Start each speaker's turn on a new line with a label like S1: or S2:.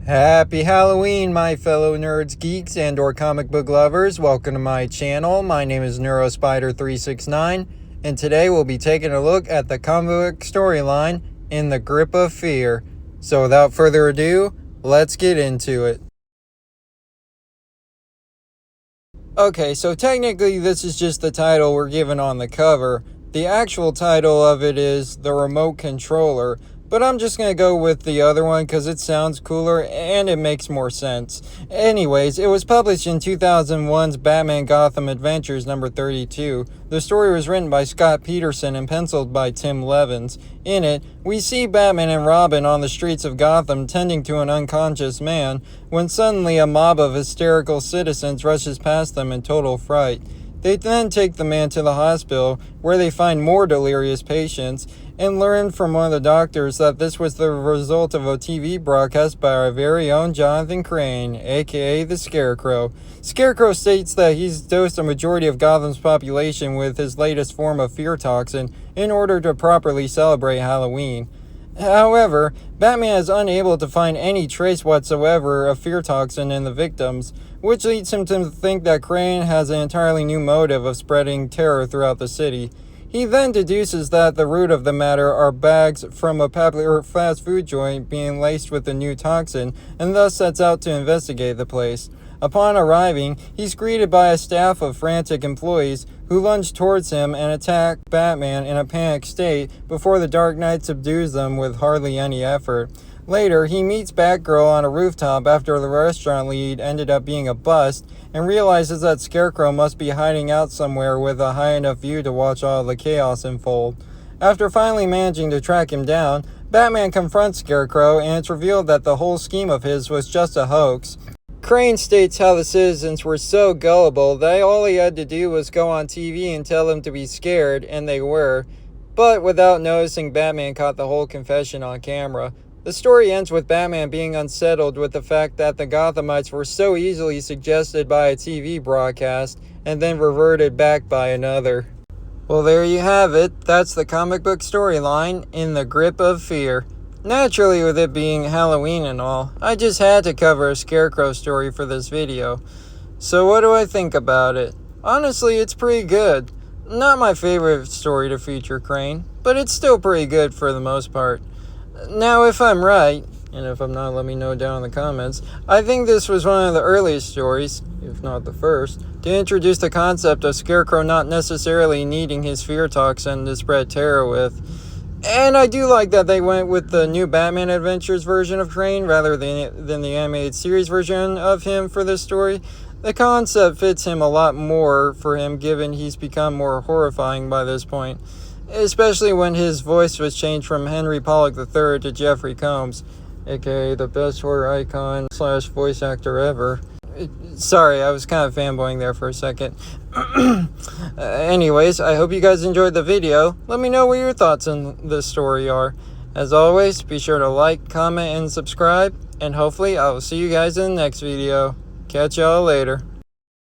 S1: Happy Halloween, my fellow nerds, geeks, and or comic book lovers. Welcome to my channel. My name is NeuroSpider369, and today we'll be taking a look at the comic book storyline In the Grip of Fear. So without further ado, let's get into it. Okay, so technically this is just the title we're given on the cover. The actual title of it is The Remote Controller, but I'm just going to go with the other one because it sounds cooler and it makes more sense. Anyways, it was published in 2001's Batman Gotham Adventures number 32. The story was written by Scott Peterson and penciled by Tim Levins. In it, we see Batman and Robin on the streets of Gotham tending to an unconscious man when suddenly a mob of hysterical citizens rushes past them in total fright. They then take the man to the hospital, where they find more delirious patients, and learn from one of the doctors that this was the result of a TV broadcast by our very own Jonathan Crane, aka the Scarecrow. Scarecrow states that he's dosed a majority of Gotham's population with his latest form of fear toxin in order to properly celebrate Halloween. However, Batman is unable to find any trace whatsoever of fear toxin in the victims, which leads him to think that Crane has an entirely new motive of spreading terror throughout the city. He then deduces that the root of the matter are bags from a popular fast food joint being laced with the new toxin, and thus sets out to investigate the place. Upon arriving, he's greeted by a staff of frantic employees who lunge towards him and attack Batman in a panicked state before the Dark Knight subdues them with hardly any effort. Later, he meets Batgirl on a rooftop after the restaurant lead ended up being a bust, and realizes that Scarecrow must be hiding out somewhere with a high enough view to watch all the chaos unfold. After finally managing to track him down, Batman confronts Scarecrow, and it's revealed that the whole scheme of his was just a hoax. Crane states how the citizens were so gullible that all he had to do was go on TV and tell them to be scared, and they were. But without noticing, Batman caught the whole confession on camera. The story ends with Batman being unsettled with the fact that the Gothamites were so easily suggested by a TV broadcast and then reverted back by another. Well, there you have it. That's the comic book storyline, In the Grip of Fear. Naturally, with it being Halloween and all, I just had to cover a Scarecrow story for this video. So what do I think about it? Honestly, it's pretty good. Not my favorite story to feature Crane, but it's still pretty good for the most part. Now, if I'm right, and if I'm not, let me know down in the comments, I think this was one of the earliest stories, if not the first, to introduce the concept of Scarecrow not necessarily needing his fear toxin to spread terror with. And I do like that they went with the new Batman Adventures version of Crane rather than the animated series version of him for this story. The concept fits him a lot more for him, given he's become more horrifying by this point, especially when his voice was changed from Henry Pollock III to Jeffrey Combs, aka the best horror icon / voice actor ever. Sorry, I was kind of fanboying there for a second. Anyways, I hope you guys enjoyed the video. Let me know what your thoughts on this story are. As always, be sure to like, comment, and subscribe, and hopefully I will see you guys in the next video. Catch y'all later.